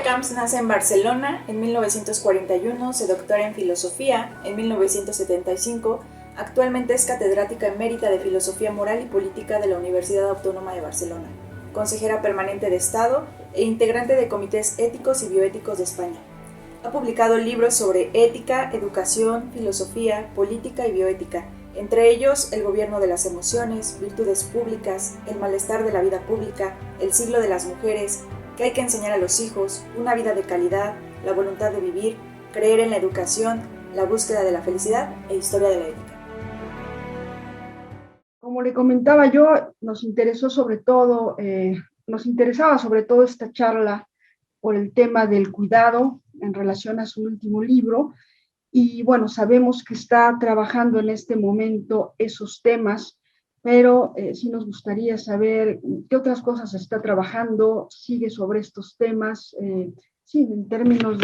Silvia Camps nace en Barcelona en 1941, se doctora en filosofía en 1975, actualmente es catedrática emérita de Filosofía Moral y Política de la Universidad Autónoma de Barcelona, consejera permanente de Estado e integrante de comités éticos y bioéticos de España. Ha publicado libros sobre ética, educación, filosofía, política y bioética, entre ellos El gobierno de las emociones, Virtudes públicas, El malestar de la vida pública, El siglo de las mujeres, ¿Qué hay que enseñar a los hijos?, Una vida de calidad, La voluntad de vivir, Creer en la educación, La búsqueda de la felicidad e Historia de la ética. Como le comentaba yo, nos interesaba sobre todo esta charla por el tema del cuidado en relación a su último libro. Y bueno, sabemos que está trabajando en este momento esos temas, pero sí nos gustaría saber qué otras cosas está trabajando, sigue sobre estos temas, sí, en términos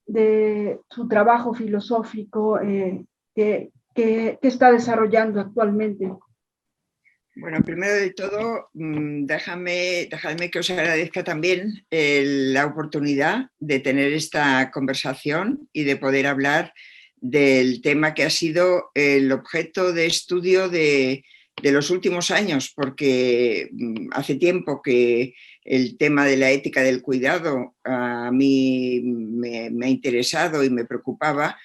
de su trabajo filosófico, que está desarrollando actualmente. Bueno, primero de todo, déjame que os agradezca también la oportunidad de tener esta conversación y de poder hablar del tema que ha sido el objeto de estudio de los últimos años, porque hace tiempo que el tema de la ética del cuidado a mí me ha interesado y me preocupaba,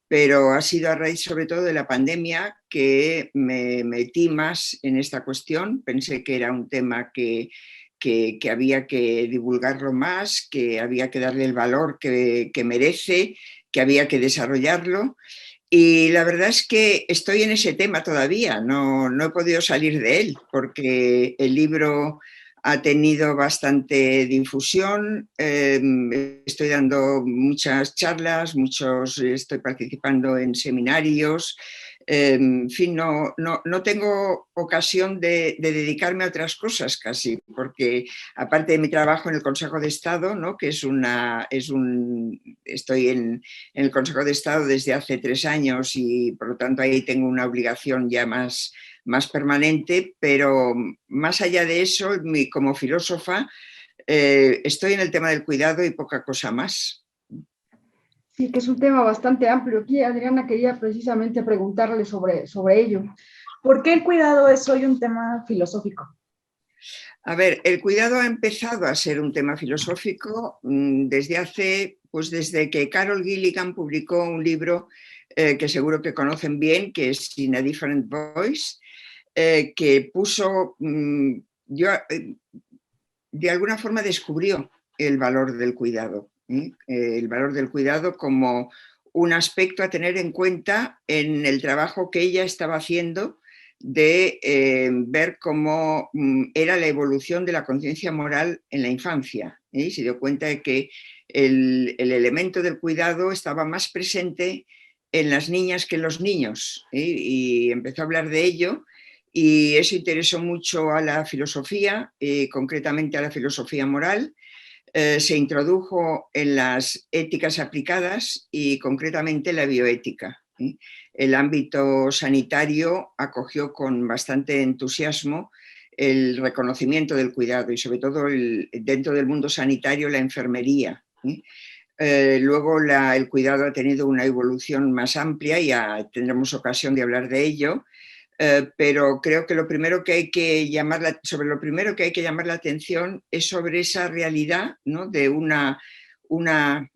pero ha sido a raíz sobre todo de la pandemia que me metí más en esta cuestión. Pensé que era un tema que había que divulgarlo más, que había que darle el valor que merece, que había que desarrollarlo. Y la verdad es que estoy en ese tema todavía, no he podido salir de él, porque el libro ha tenido bastante difusión, estoy dando muchas charlas, estoy participando en seminarios, en fin, no tengo ocasión de dedicarme a otras cosas casi, porque aparte de mi trabajo en el Consejo de Estado, ¿no?, que estoy en el Consejo de Estado desde hace 3 años y por lo tanto ahí tengo una obligación ya más permanente, pero más allá de eso, como filósofa, estoy en el tema del cuidado y poca cosa más. Sí, que es un tema bastante amplio. Aquí Adriana quería precisamente preguntarle sobre ello. ¿Por qué el cuidado es hoy un tema filosófico? A ver, el cuidado ha empezado a ser un tema filosófico desde que Carol Gilligan publicó un libro que seguro que conocen bien, que es In a Different Voice, que puso, de alguna forma descubrió el valor del cuidado, el valor del cuidado como un aspecto a tener en cuenta en el trabajo que ella estaba haciendo de ver cómo era la evolución de la conciencia moral en la infancia. Se dio cuenta de que el elemento del cuidado estaba más presente en las niñas que en los niños, y empezó a hablar de ello. Y eso interesó mucho a la filosofía, concretamente a la filosofía moral. Se introdujo en las éticas aplicadas y concretamente la bioética. El ámbito sanitario acogió con bastante entusiasmo el reconocimiento del cuidado y sobre todo dentro del mundo sanitario la enfermería. Luego el cuidado ha tenido una evolución más amplia y ya tendremos ocasión de hablar de ello. Pero creo que lo primero que hay que llamar la atención es sobre esa realidad, ¿no?, de una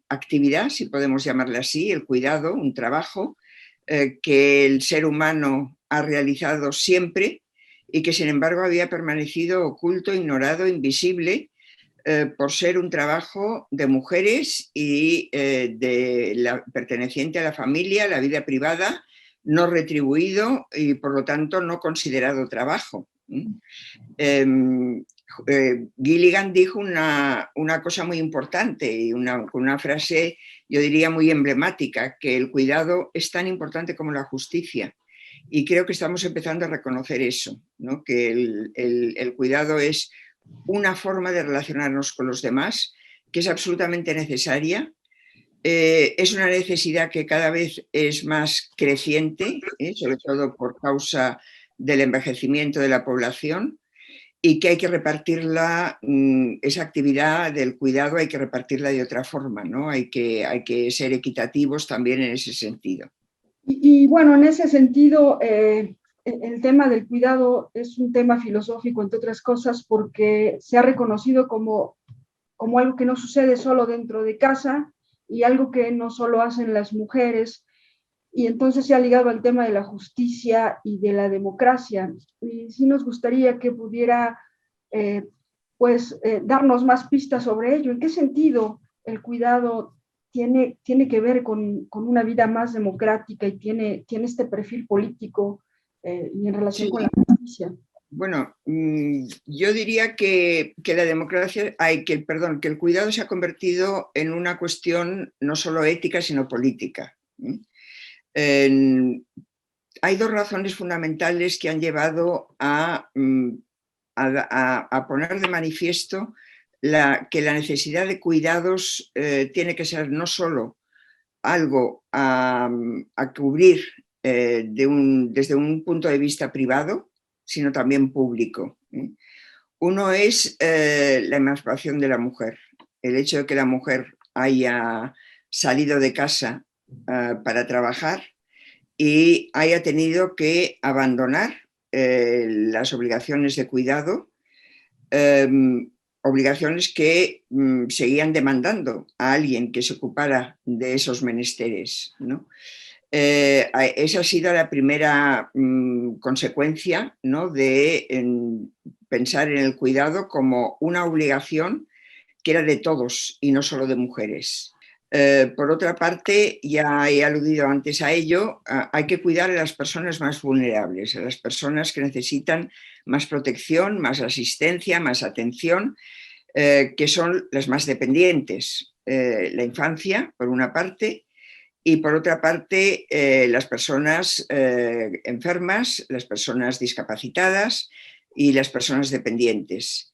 actividad, si podemos llamarla así, el cuidado, un trabajo que el ser humano ha realizado siempre y que sin embargo había permanecido oculto, ignorado, invisible, por ser un trabajo de mujeres y perteneciente a la familia, a la vida privada, no retribuido y por lo tanto no considerado trabajo. Gilligan dijo una cosa muy importante y una frase, yo diría, muy emblemática, que el cuidado es tan importante como la justicia. Y creo que estamos empezando a reconocer eso, ¿no?, que el cuidado es una forma de relacionarnos con los demás que es absolutamente necesaria. Es una necesidad que cada vez es más creciente, sobre todo por causa del envejecimiento de la población, y que hay que repartirla, esa actividad del cuidado hay que repartirla de otra forma, ¿no? Hay que ser equitativos también en ese sentido. Bueno, en ese sentido, el tema del cuidado es un tema filosófico, entre otras cosas, porque se ha reconocido como algo que no sucede solo dentro de casa y algo que no solo hacen las mujeres, y entonces se ha ligado al tema de la justicia y de la democracia. Y sí nos gustaría que pudiera, darnos más pistas sobre ello. ¿En qué sentido el cuidado tiene que ver con una vida más democrática y tiene este perfil político y en relación Sí. con la justicia? Bueno, yo diría que la democracia, que el cuidado se ha convertido en una cuestión no solo ética, sino política. Hay dos razones fundamentales que han llevado a poner de manifiesto que la necesidad de cuidados tiene que ser no solo algo a cubrir desde un punto de vista privado, sino también público. Uno es la emancipación de la mujer, el hecho de que la mujer haya salido de casa para trabajar y haya tenido que abandonar las obligaciones de cuidado, obligaciones que seguían demandando a alguien que se ocupara de esos menesteres, ¿no? Esa ha sido la primera consecuencia, ¿no?, de pensar en el cuidado como una obligación que era de todos y no solo de mujeres. Por otra parte, ya he aludido antes a ello, hay que cuidar a las personas más vulnerables, a las personas que necesitan más protección, más asistencia, más atención, que son las más dependientes. La infancia, por una parte, y por otra parte, las personas enfermas, las personas discapacitadas y las personas dependientes.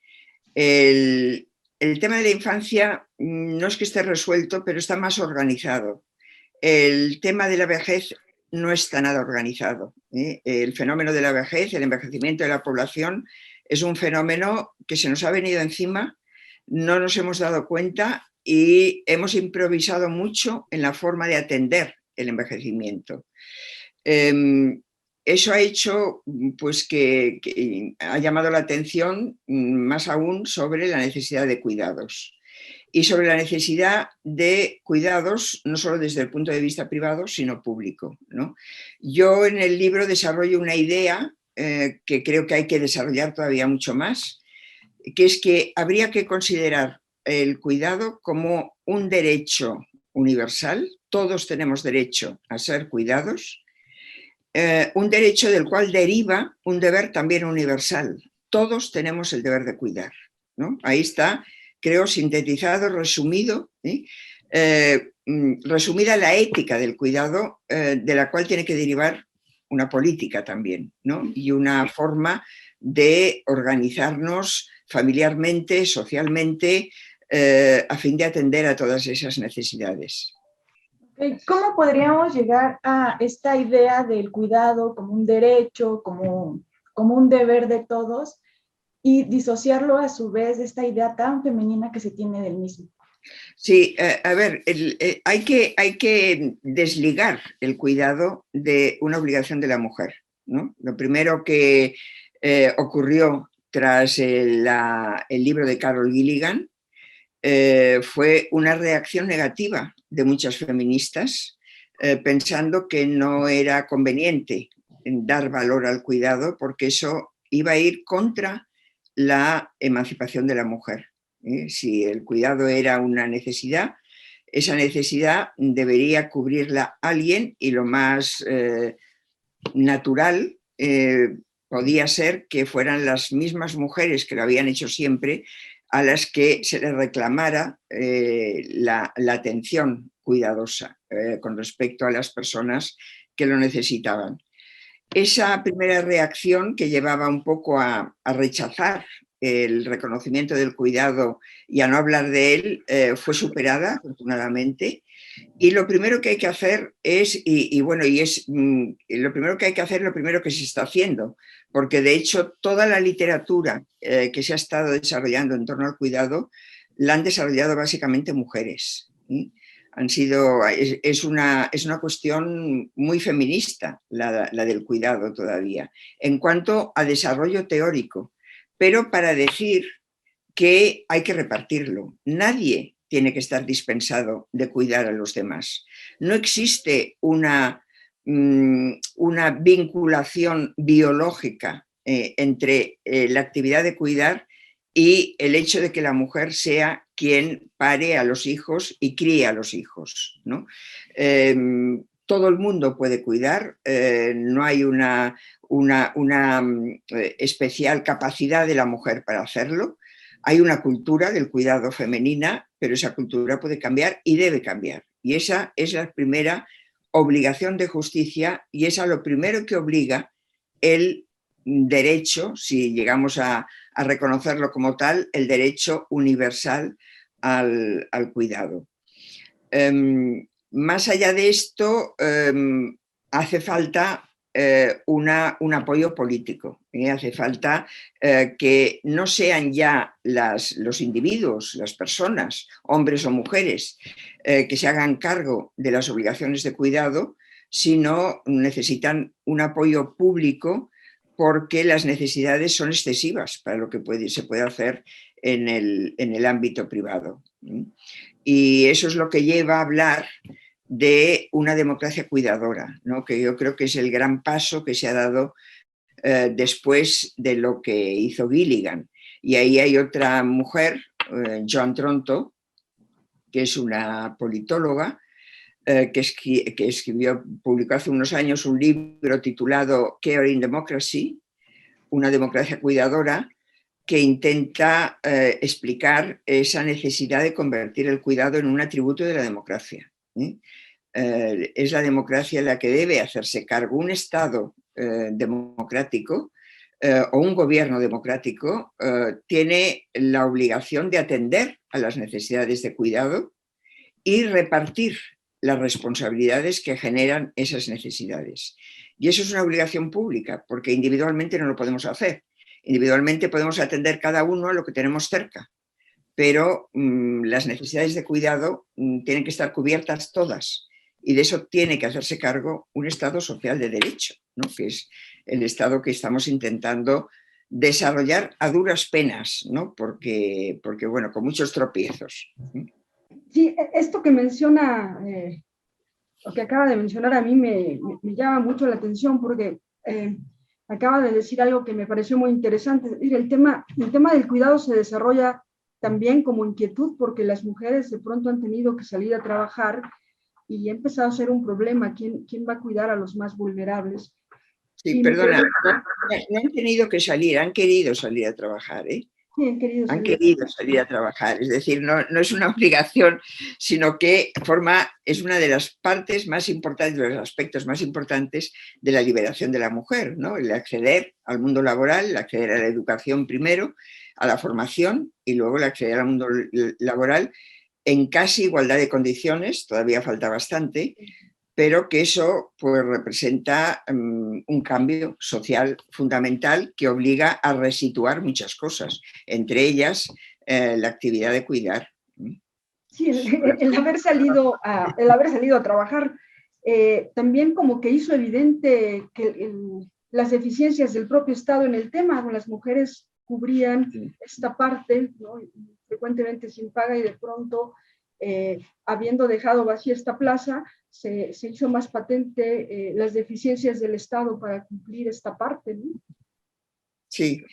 El tema de la infancia no es que esté resuelto, pero está más organizado. El tema de la vejez no está nada organizado. El fenómeno de la vejez, el envejecimiento de la población, es un fenómeno que se nos ha venido encima, no nos hemos dado cuenta y hemos improvisado mucho en la forma de atender el envejecimiento. Eso ha hecho pues, que ha llamado la atención más aún sobre la necesidad de cuidados y sobre la necesidad de cuidados no solo desde el punto de vista privado, sino público, ¿no? Yo en el libro desarrollo una idea que creo que hay que desarrollar todavía mucho más, que es que habría que considerar el cuidado como un derecho universal. Todos tenemos derecho a ser cuidados, un derecho del cual deriva un deber también universal. Todos tenemos el deber de cuidar, ¿no? Ahí está, creo, sintetizado, resumido, resumida la ética del cuidado, de la cual tiene que derivar una política también, ¿no? Y una forma de organizarnos familiarmente, socialmente, a fin de atender a todas esas necesidades. ¿Cómo podríamos llegar a esta idea del cuidado como un derecho, como un deber de todos, y disociarlo a su vez de esta idea tan femenina que se tiene del mismo? Sí, a ver, hay que desligar el cuidado de una obligación de la mujer, ¿no? Lo primero que ocurrió tras el libro de Carol Gilligan fue una reacción negativa de muchas feministas, pensando que no era conveniente dar valor al cuidado porque eso iba a ir contra la emancipación de la mujer. Si el cuidado era una necesidad, esa necesidad debería cubrirla alguien y lo más natural podía ser que fueran las mismas mujeres que lo habían hecho siempre a las que se les reclamara la atención cuidadosa con respecto a las personas que lo necesitaban. Esa primera reacción que llevaba un poco a rechazar el reconocimiento del cuidado y a no hablar de él fue superada, afortunadamente. Y lo primero que hay que hacer es, lo primero que hay que hacer, lo primero que se está haciendo, porque de hecho toda la literatura que se ha estado desarrollando en torno al cuidado la han desarrollado básicamente mujeres. Es una cuestión muy feminista la del cuidado todavía, en cuanto a desarrollo teórico, pero para decir que hay que repartirlo. Nadie tiene que estar dispensado de cuidar a los demás. No existe una vinculación biológica entre la actividad de cuidar y el hecho de que la mujer sea quien pare a los hijos y críe a los hijos, ¿no? Todo el mundo puede cuidar, no hay una especial capacidad de la mujer para hacerlo. Hay una cultura del cuidado femenina, pero esa cultura puede cambiar y debe cambiar. Y esa es la primera obligación de justicia y es a lo primero que obliga el derecho, si llegamos a reconocerlo como tal, el derecho universal al cuidado. Más allá de esto, hace falta un apoyo político. Hace falta que no sean ya los individuos, las personas, hombres o mujeres, que se hagan cargo de las obligaciones de cuidado, sino necesitan un apoyo público porque las necesidades son excesivas para lo que se puede hacer en el ámbito privado. Y eso es lo que lleva a hablar de una democracia cuidadora, ¿no? Que yo creo que es el gran paso que se ha dado después de lo que hizo Gilligan. Y ahí hay otra mujer, Joan Tronto, que es una politóloga, publicó hace unos años un libro titulado Caring Democracy, una democracia cuidadora, que intenta explicar esa necesidad de convertir el cuidado en un atributo de la democracia. Es la democracia la que debe hacerse cargo. Un Estado democrático o un gobierno democrático tiene la obligación de atender a las necesidades de cuidado y repartir las responsabilidades que generan esas necesidades. Y eso es una obligación pública, porque individualmente no lo podemos hacer. Individualmente podemos atender cada uno a lo que tenemos cerca, pero las necesidades de cuidado tienen que estar cubiertas todas. Y de eso tiene que hacerse cargo un Estado social de derecho, ¿no? Que es el Estado que estamos intentando desarrollar a duras penas, ¿no? Porque bueno, con muchos tropiezos. Sí, esto que menciona, lo que acaba de mencionar a mí me llama mucho la atención porque acaba de decir algo que me pareció muy interesante. El tema del cuidado se desarrolla también como inquietud porque las mujeres de pronto han tenido que salir a trabajar y ha empezado a ser un problema. ¿Quién va a cuidar a los más vulnerables? Sí, perdona, no han tenido que salir, han querido salir a trabajar, ¿eh? Sí, han querido salir a trabajar, es decir, no es una obligación, sino que es una de las partes más importantes, de los aspectos más importantes de la liberación de la mujer, ¿no? El acceder al mundo laboral, el acceder a la educación primero, a la formación y luego el acceder al mundo laboral en casi igualdad de condiciones, todavía falta bastante, pero que eso pues, representa un cambio social fundamental que obliga a resituar muchas cosas, entre ellas la actividad de cuidar. Sí, el haber salido a trabajar también como que hizo evidente que las deficiencias del propio Estado en el tema, las mujeres cubrían esta parte, ¿no? Frecuentemente sin paga y de pronto, habiendo dejado vacía esta plaza, se hizo más patente las deficiencias del Estado para cumplir esta parte, ¿no? Sí,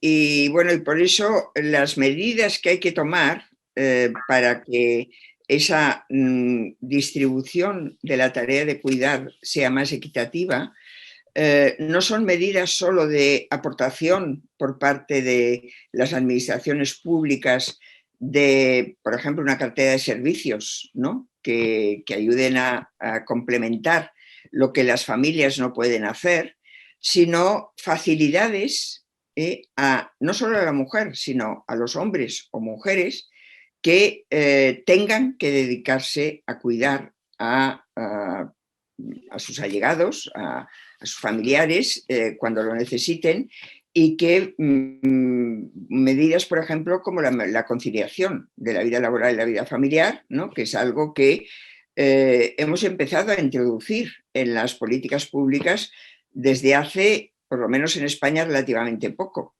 y bueno, y por eso las medidas que hay que tomar para que esa distribución de la tarea de cuidar sea más equitativa, no son medidas solo de aportación por parte de las administraciones públicas de, por ejemplo, una cartera de servicios, ¿no? que ayuden a complementar lo que las familias no pueden hacer, sino facilidades no solo a la mujer, sino a los hombres o mujeres que tengan que dedicarse a cuidar a sus allegados, a sus familiares cuando lo necesiten, y que medidas, por ejemplo, como la conciliación de la vida laboral y la vida familiar, ¿no? Que es algo que hemos empezado a introducir en las políticas públicas desde hace, por lo menos en España, relativamente poco.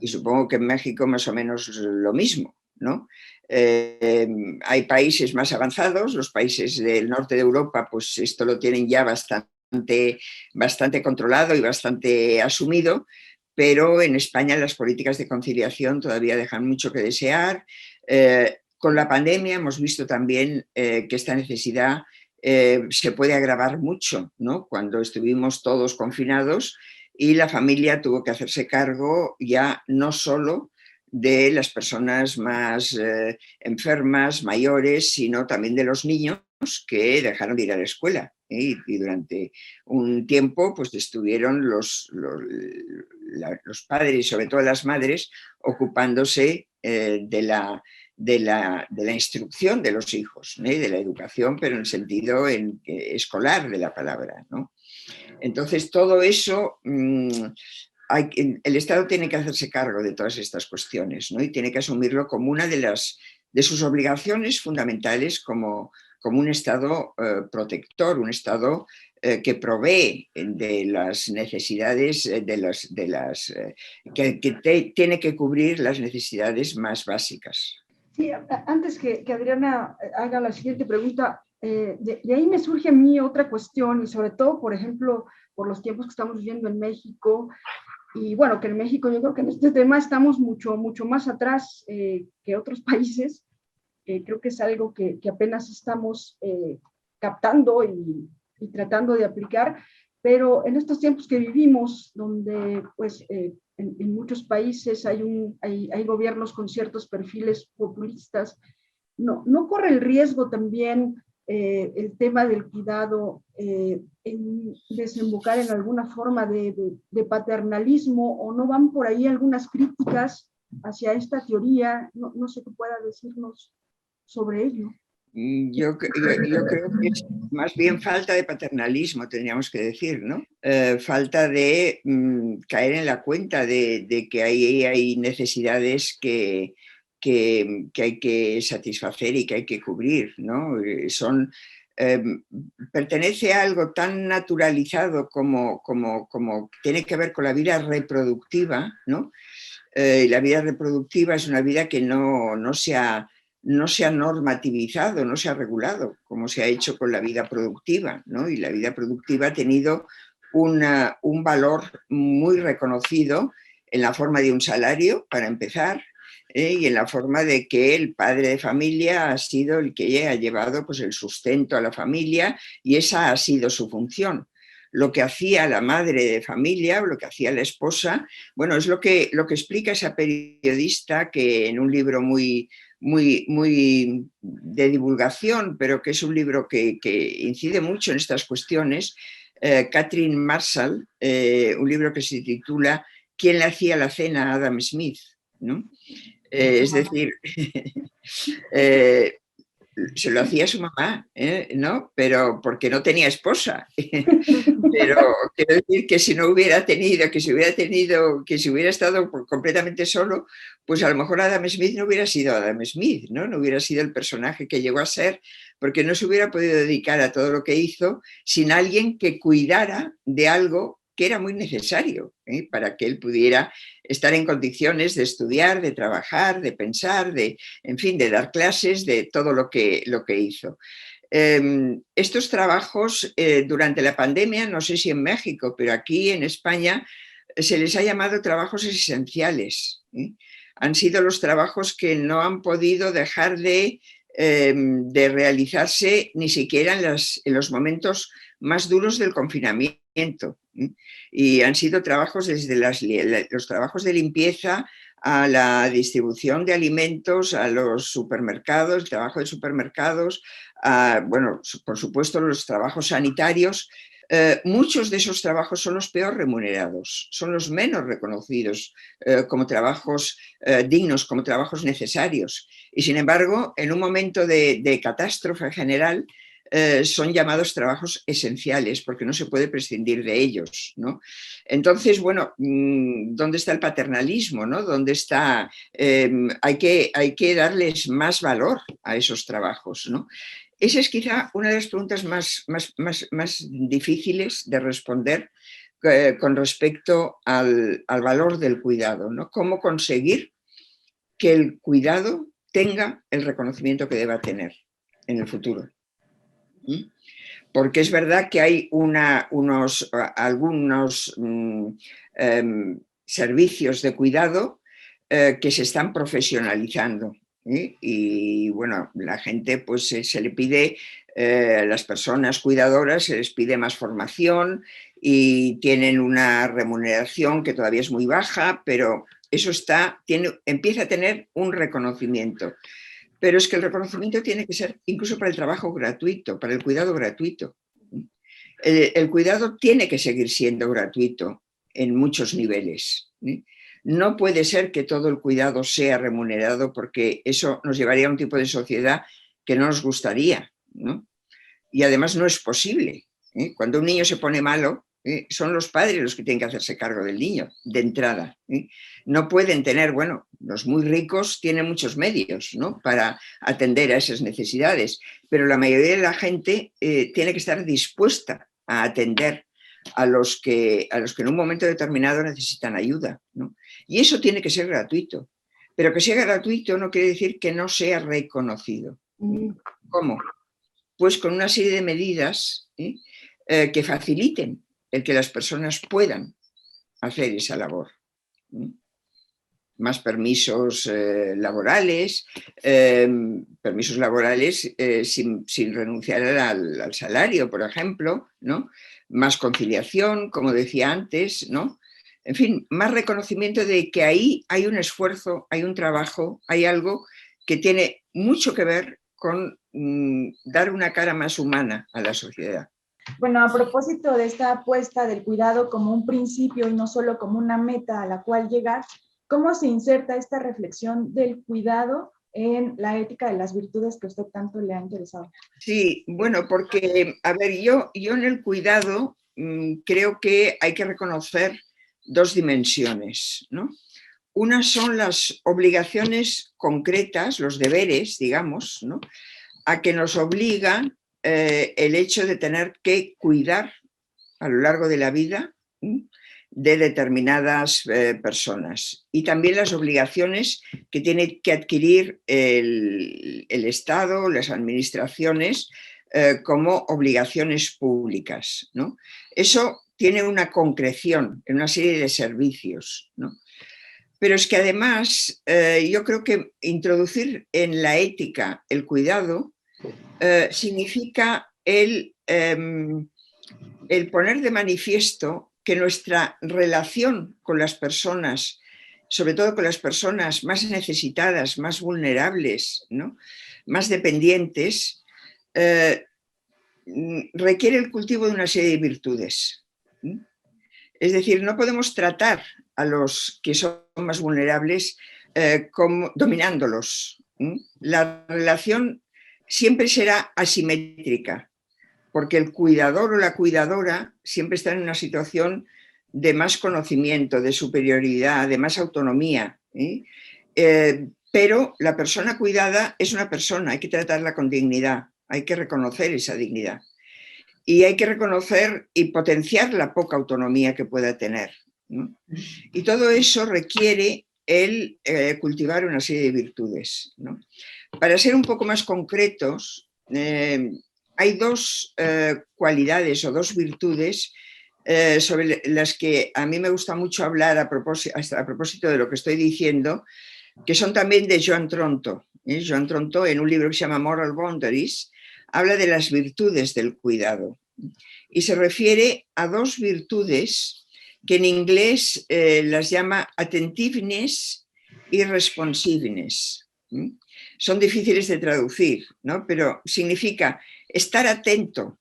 Y supongo que en México más o menos lo mismo, ¿no? Hay países más avanzados, los países del norte de Europa, pues esto lo tienen ya bastante controlado y bastante asumido, pero en España las políticas de conciliación todavía dejan mucho que desear. Con la pandemia hemos visto también que esta necesidad se puede agravar mucho, ¿no? Cuando estuvimos todos confinados y la familia tuvo que hacerse cargo ya no solo de las personas más enfermas, mayores, sino también de los niños que dejaron de ir a la escuela. Y durante un tiempo pues estuvieron los padres y sobre todo las madres ocupándose de la instrucción de los hijos, de la educación, pero en el sentido escolar de la palabra, ¿no? Entonces todo eso... el Estado tiene que hacerse cargo de todas estas cuestiones, ¿no? Y tiene que asumirlo como una de sus obligaciones fundamentales como un Estado protector, un Estado que provee de las necesidades, que tiene que cubrir las necesidades más básicas. Sí, antes que Adriana haga la siguiente pregunta, de ahí me surge a mí otra cuestión, y sobre todo, por ejemplo, por los tiempos que estamos viviendo en México. Y bueno, que en México yo creo que en este tema estamos mucho más atrás que otros países. Creo que es algo que apenas estamos captando y tratando de aplicar, pero en estos tiempos que vivimos, donde pues en muchos países hay gobiernos con ciertos perfiles populistas, no corre el riesgo también el tema del cuidado en desembocar en alguna forma de paternalismo, o no van por ahí algunas críticas hacia esta teoría? No sé qué pueda decirnos sobre ello. Yo creo que es más bien falta de paternalismo, tendríamos que decir, ¿no? Falta de caer en la cuenta de que hay necesidades que hay que satisfacer y que hay que cubrir, ¿no? Pertenece a algo tan naturalizado como tiene que ver con la vida reproductiva, ¿no? La vida reproductiva es una vida que no se ha normativizado, no se ha regulado, como se ha hecho con la vida productiva, ¿no? Y la vida productiva ha tenido un valor muy reconocido en la forma de un salario, para empezar, y en la forma de que el padre de familia ha sido el que ha llevado pues, el sustento a la familia, y esa ha sido su función. Lo que hacía la madre de familia o lo que hacía la esposa, bueno, es lo que explica esa periodista, que en un libro muy de divulgación, pero que es un libro que incide mucho en estas cuestiones, Catherine Marshall, un libro que se titula ¿Quién le hacía la cena a Adam Smith? ¿No? Es decir, se lo hacía su mamá, ¿no? Pero porque no tenía esposa. Pero quiero decir que si no hubiera tenido, que si hubiera estado completamente solo, pues a lo mejor Adam Smith no hubiera sido Adam Smith, ¿no? No hubiera sido el personaje que llegó a ser, porque no se hubiera podido dedicar a todo lo que hizo sin alguien que cuidara de algo que era muy necesario para que él pudiera estar en condiciones de estudiar, de trabajar, de pensar, en fin, de dar clases, de todo lo que hizo. Estos trabajos durante la pandemia, no sé si en México, pero aquí en España se les ha llamado trabajos esenciales. Han sido los trabajos que no han podido dejar de realizarse ni siquiera en los momentos más duros del confinamiento. Y han sido trabajos desde los trabajos de limpieza a la distribución de alimentos, a los supermercados, el trabajo de supermercados, bueno, por supuesto los trabajos sanitarios. Muchos de esos trabajos son los peor remunerados, son los menos reconocidos como trabajos dignos, como trabajos necesarios. Y sin embargo, en un momento de catástrofe general, son llamados trabajos esenciales porque no se puede prescindir de ellos, ¿no? Entonces, bueno, ¿dónde está el paternalismo, ¿no? ¿Dónde está? Hay que darles más valor a esos trabajos, ¿no? Esa es quizá una de las preguntas más difíciles de responder con respecto al valor del cuidado, ¿no? ¿Cómo conseguir que el cuidado tenga el reconocimiento que deba tener en el futuro? Porque es verdad que hay algunos servicios de cuidado que se están profesionalizando. Y bueno, la gente pues se le pide, a las personas cuidadoras se les pide más formación y tienen una remuneración que todavía es muy baja, pero eso empieza a tener un reconocimiento. Pero es que el reconocimiento tiene que ser incluso para el trabajo gratuito, para el cuidado gratuito. El cuidado tiene que seguir siendo gratuito en muchos niveles. No puede ser que todo el cuidado sea remunerado porque eso nos llevaría a un tipo de sociedad que no nos gustaría, ¿no? Y además no es posible. Cuando un niño se pone malo, son los padres los que tienen que hacerse cargo del niño, de entrada. No pueden tener, bueno, los muy ricos tienen muchos medios, ¿no?, para atender a esas necesidades, pero la mayoría de la gente tiene que estar dispuesta a atender a los que en un momento determinado necesitan ayuda, ¿no? Y eso tiene que ser gratuito, pero que sea gratuito no quiere decir que no sea reconocido. ¿Cómo? Pues con una serie de medidas que faciliten el que las personas puedan hacer esa labor. Más permisos laborales, sin renunciar al salario, por ejemplo, ¿no? Más conciliación, como decía antes, ¿no? En fin, más reconocimiento de que ahí hay un esfuerzo, hay un trabajo, hay algo que tiene mucho que ver con dar una cara más humana a la sociedad. Bueno, a propósito de esta apuesta del cuidado como un principio y no solo como una meta a la cual llegar, ¿cómo se inserta esta reflexión del cuidado en la ética de las virtudes que a usted tanto le ha interesado? Sí, bueno, porque, a ver, yo en el cuidado creo que hay que reconocer dos dimensiones, ¿no? Una son las obligaciones concretas, los deberes, digamos, ¿no?, a que nos obligan el hecho de tener que cuidar a lo largo de la vida de determinadas personas, y también las obligaciones que tiene que adquirir el Estado, las administraciones, como obligaciones públicas, ¿no? Eso tiene una concreción en una serie de servicios, ¿no? Pero es que además yo creo que introducir en la ética el cuidado significa el poner de manifiesto que nuestra relación con las personas, sobre todo con las personas más necesitadas, más vulnerables, ¿no?, más dependientes, requiere el cultivo de una serie de virtudes. Es decir, no podemos tratar a los que son más vulnerables como dominándolos. La relación siempre será asimétrica, porque el cuidador o la cuidadora siempre está en una situación de más conocimiento, de superioridad, de más autonomía. Pero la persona cuidada es una persona, hay que tratarla con dignidad, hay que reconocer esa dignidad. Y hay que reconocer y potenciar la poca autonomía que pueda tener, ¿no? Y todo eso requiere el cultivar una serie de virtudes, ¿no? Para ser un poco más concretos, hay dos cualidades o dos virtudes sobre las que a mí me gusta mucho hablar a propósito de lo que estoy diciendo, que son también de Joan Tronto. Joan Tronto, en un libro que se llama Moral Boundaries, habla de las virtudes del cuidado y se refiere a dos virtudes que en inglés las llama attentiveness y responsiveness. Son difíciles de traducir, ¿no?, pero significa estar atento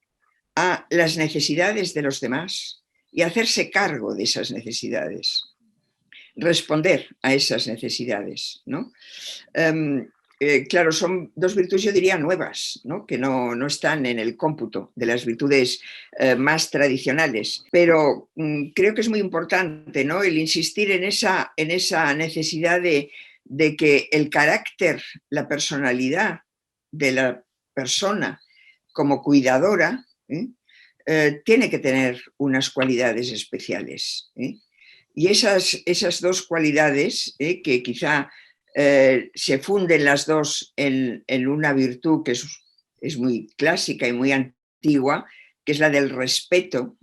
a las necesidades de los demás y hacerse cargo de esas necesidades, responder a esas necesidades, ¿no? claro, son dos virtudes, yo diría, nuevas, ¿no? Que no están en el cómputo de las virtudes más tradicionales. Pero creo que es muy importante, ¿no? El insistir en esa necesidad de que el carácter, la personalidad de la persona como cuidadora tiene que tener unas cualidades especiales. Y esas dos cualidades que quizá se funden las dos en una virtud que es muy clásica y muy antigua, que es la del respeto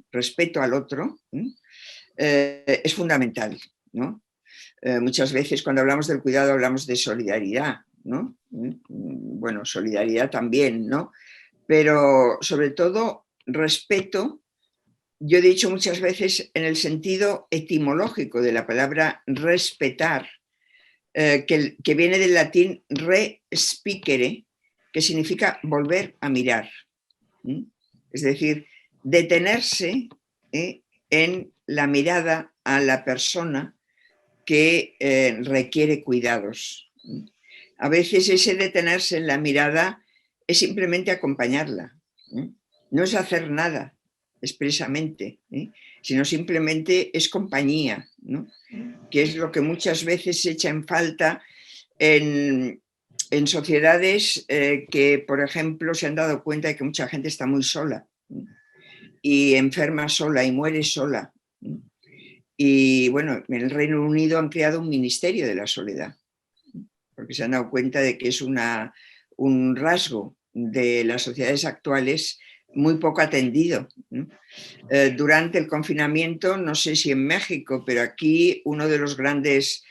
al otro, es fundamental, ¿no? Muchas veces cuando hablamos del cuidado hablamos de solidaridad, ¿no? Bueno, solidaridad también, ¿no? Pero sobre todo respeto, yo he dicho muchas veces en el sentido etimológico de la palabra respetar, que viene del latín respicere, que significa volver a mirar. Es decir, detenerse en la mirada a la persona que requiere cuidados. A veces ese detenerse en la mirada es simplemente acompañarla. No es hacer nada expresamente, sino simplemente es compañía, ¿no? Que es lo que muchas veces se echa en falta en sociedades que, por ejemplo, se han dado cuenta de que mucha gente está muy sola y enferma sola y muere sola. Y bueno, en el Reino Unido han creado un ministerio de la soledad, porque se han dado cuenta de que es un rasgo de las sociedades actuales muy poco atendido. Durante el confinamiento, no sé si en México, pero aquí uno de los grandes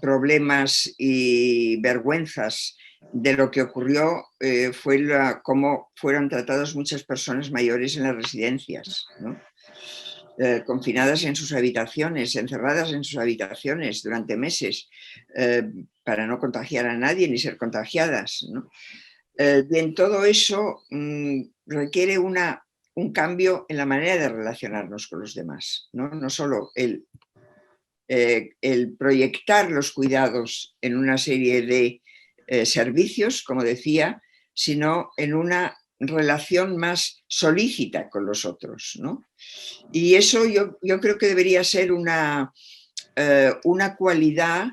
problemas y vergüenzas de lo que ocurrió fue cómo fueron tratadas muchas personas mayores en las residencias, ¿no? Confinadas en sus habitaciones, encerradas en sus habitaciones durante meses, para no contagiar a nadie ni ser contagiadas, ¿no? Bien, todo eso requiere un cambio en la manera de relacionarnos con los demás, ¿no? No solo el proyectar los cuidados en una serie de servicios, como decía, sino en una relación más solícita con los otros, ¿no? Y eso yo creo que debería ser una cualidad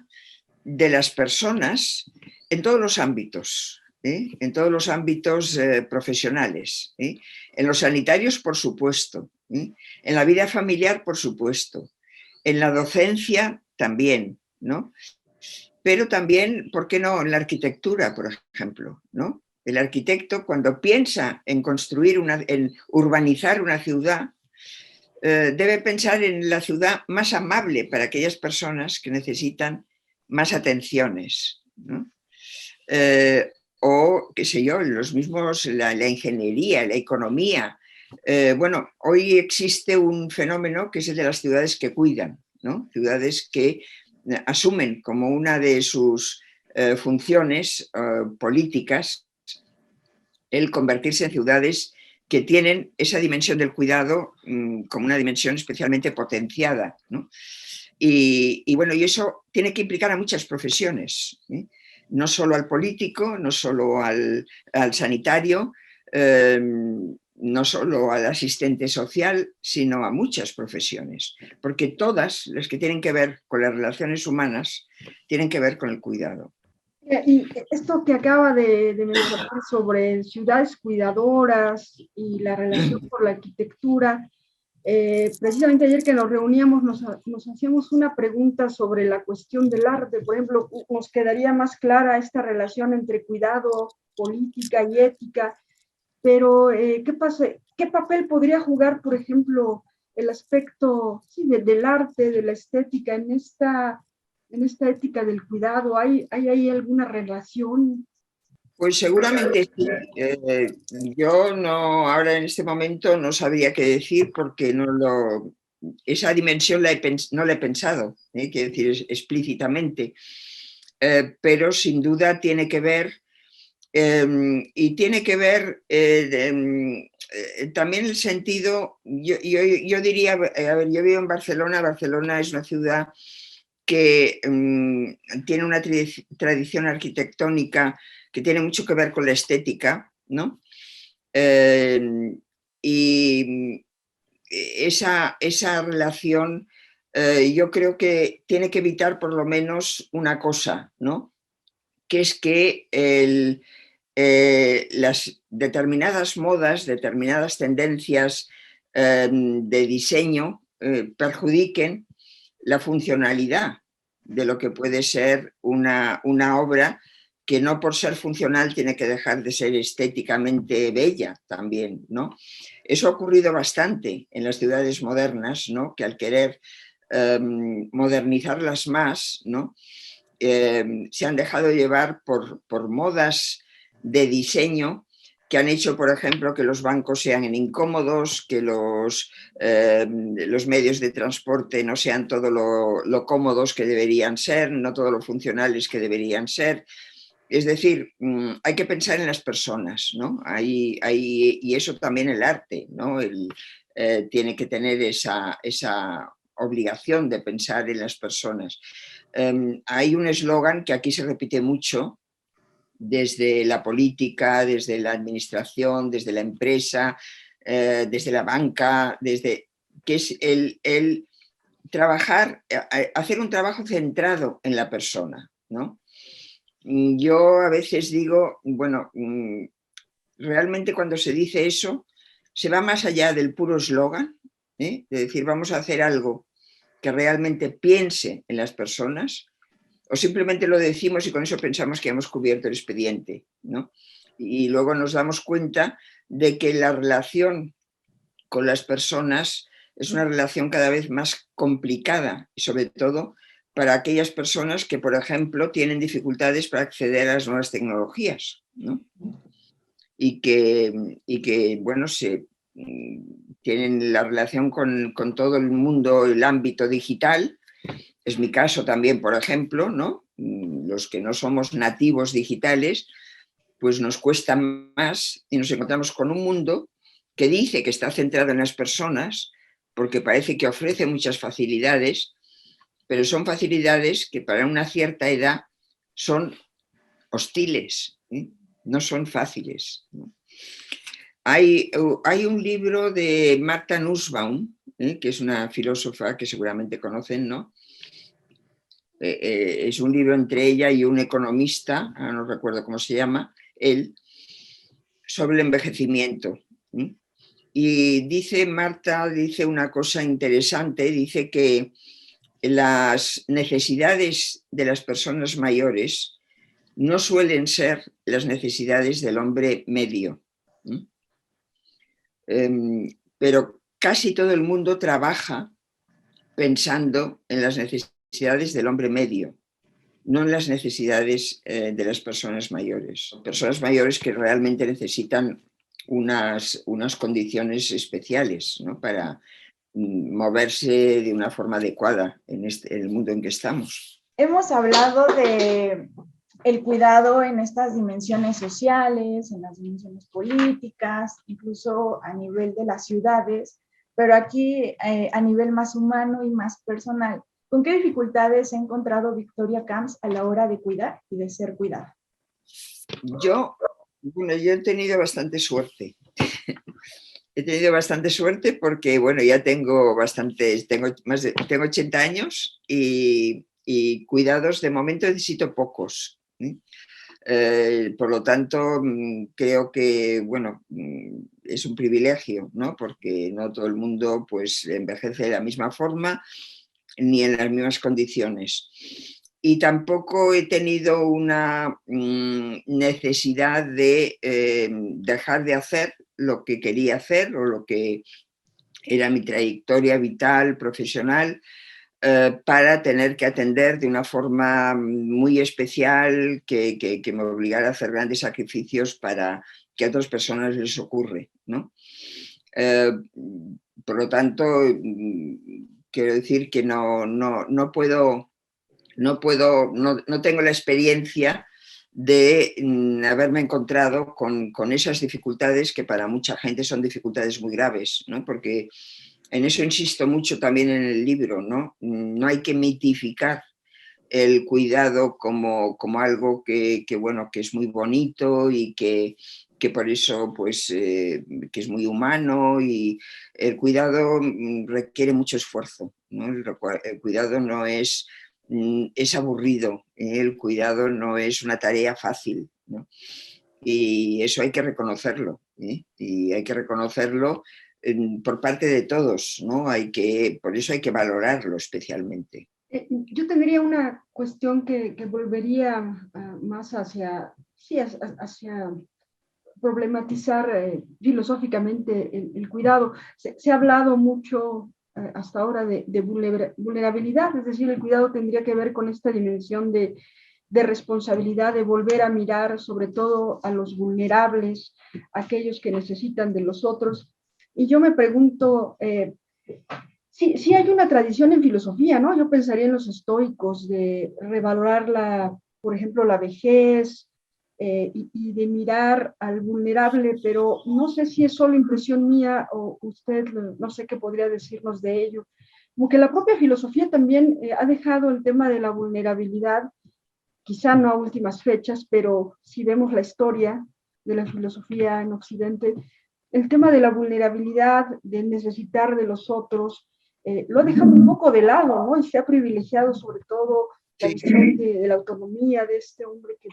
de las personas en todos los ámbitos, en todos los ámbitos profesionales, en los sanitarios, por supuesto, en la vida familiar, por supuesto, en la docencia también, ¿no? Pero también, ¿por qué no?, en la arquitectura, por ejemplo, ¿no? El arquitecto, cuando piensa en construir en urbanizar una ciudad, debe pensar en la ciudad más amable para aquellas personas que necesitan más atenciones, ¿no? O, qué sé yo, los mismos, la ingeniería, la economía. Bueno, hoy existe un fenómeno que es el de las ciudades que cuidan, ¿no? Ciudades que asumen como una de sus funciones políticas el convertirse en ciudades que tienen esa dimensión del cuidado como una dimensión especialmente potenciada, ¿no? Y bueno, y eso tiene que implicar a muchas profesiones, no solo al político, no solo al sanitario, no solo al asistente social, sino a muchas profesiones, porque todas las que tienen que ver con las relaciones humanas tienen que ver con el cuidado. Y esto que acaba de mencionar sobre ciudades cuidadoras y la relación con la arquitectura, precisamente ayer que nos reuníamos nos hacíamos una pregunta sobre la cuestión del arte. Por ejemplo, nos quedaría más clara esta relación entre cuidado, política y ética, pero ¿qué papel podría jugar, por ejemplo, el aspecto del arte, de la estética en esta ética del cuidado? ¿Hay ahí alguna relación? Pues seguramente sí. Yo no, ahora en este momento no sabría qué decir porque esa dimensión no la he pensado, quiero decir explícitamente, pero sin duda tiene que ver, y tiene que ver también el sentido, yo diría, a ver, yo vivo en Barcelona. Barcelona es una ciudad que tiene una tradición arquitectónica que tiene mucho que ver con la estética, ¿no? Y esa relación yo creo que tiene que evitar por lo menos una cosa, ¿no? Que es que las determinadas modas, determinadas tendencias de diseño perjudiquen la funcionalidad de lo que puede ser una obra que no por ser funcional tiene que dejar de ser estéticamente bella también, ¿no? Eso ha ocurrido bastante en las ciudades modernas, ¿no? Que al querer modernizarlas más, ¿no? Se han dejado llevar por modas de diseño que han hecho, por ejemplo, que los bancos sean incómodos, que los medios de transporte no sean todo lo cómodos que deberían ser, no todo lo funcionales que deberían ser. Es decir, hay que pensar en las personas, ¿no? Y eso también el arte, ¿no? Tiene que tener esa obligación de pensar en las personas. Hay un eslogan que aquí se repite mucho, desde la política, desde la administración, desde la empresa, desde la banca, que es el trabajar, hacer un trabajo centrado en la persona, ¿no? Yo a veces digo, bueno, realmente cuando se dice eso, se va más allá del puro eslogan, de decir vamos a hacer algo que realmente piense en las personas, o simplemente lo decimos y con eso pensamos que hemos cubierto el expediente, ¿no? Y luego nos damos cuenta de que la relación con las personas es una relación cada vez más complicada, y sobre todo para aquellas personas que, por ejemplo, tienen dificultades para acceder a las nuevas tecnologías, ¿no? Y que bueno, tienen la relación con todo el mundo, el ámbito digital. Es mi caso también, por ejemplo, ¿no? Los que no somos nativos digitales, pues nos cuesta más y nos encontramos con un mundo que dice que está centrado en las personas porque parece que ofrece muchas facilidades, pero son facilidades que para una cierta edad son hostiles, ¿eh? No son fáciles, ¿no? Hay un libro de Martha Nussbaum, que es una filósofa que seguramente conocen, ¿no? Es un libro entre ella y un economista, no recuerdo cómo se llama, él, sobre el envejecimiento. Y Marta dice una cosa interesante, dice que las necesidades de las personas mayores no suelen ser las necesidades del hombre medio. Pero casi todo el mundo trabaja pensando en las necesidades del hombre medio, no en las necesidades de las personas mayores. Personas mayores que realmente necesitan unas condiciones especiales, ¿no? Para moverse de una forma adecuada en el mundo en que estamos. Hemos hablado de el cuidado en estas dimensiones sociales, en las dimensiones políticas, incluso a nivel de las ciudades, pero aquí a nivel más humano y más personal. ¿Con qué dificultades ha encontrado Victoria Camps a la hora de cuidar y de ser cuidada? Yo he tenido bastante suerte. He tenido bastante suerte porque, bueno, ya tengo 80 años y cuidados de momento necesito pocos. Por lo tanto, creo que, bueno, es un privilegio, ¿no? Porque no todo el mundo pues envejece de la misma forma ni en las mismas condiciones. Y tampoco he tenido una necesidad de dejar de hacer lo que quería hacer o lo que era mi trayectoria vital, profesional, para tener que atender de una forma muy especial que me obligara a hacer grandes sacrificios para que a otras personas les ocurre, ¿no? Por lo tanto, quiero decir que no tengo la experiencia de haberme encontrado con esas dificultades que para mucha gente son dificultades muy graves, ¿no? Porque en eso insisto mucho también en el libro, ¿no? No hay que mitificar el cuidado como algo bueno, que es muy bonito y que por eso pues, que es muy humano, y el cuidado requiere mucho esfuerzo, ¿no? El cuidado no es aburrido, el cuidado no es una tarea fácil, ¿no? Y eso hay que reconocerlo, ¿eh? Y hay que reconocerlo por parte de todos, ¿no? Por eso hay que valorarlo especialmente. Yo tendría una cuestión que volvería más hacia, sí, hacia problematizar filosóficamente el cuidado. Se ha hablado mucho hasta ahora de vulnerabilidad, es decir, el cuidado tendría que ver con esta dimensión de responsabilidad, de volver a mirar sobre todo a los vulnerables, aquellos que necesitan de los otros. Y yo me pregunto, sí hay una tradición en filosofía, ¿no? Yo pensaría en los estoicos de revalorar por ejemplo, la vejez, y de mirar al vulnerable, pero no sé si es solo impresión mía o usted, no sé qué podría decirnos de ello. Como que la propia filosofía también ha dejado el tema de la vulnerabilidad, quizá no a últimas fechas, pero si vemos la historia de la filosofía en Occidente, el tema de la vulnerabilidad, de necesitar de los otros, lo ha dejado un poco de lado, ¿no? Y se ha privilegiado sobre todo la visión de la autonomía de este hombre que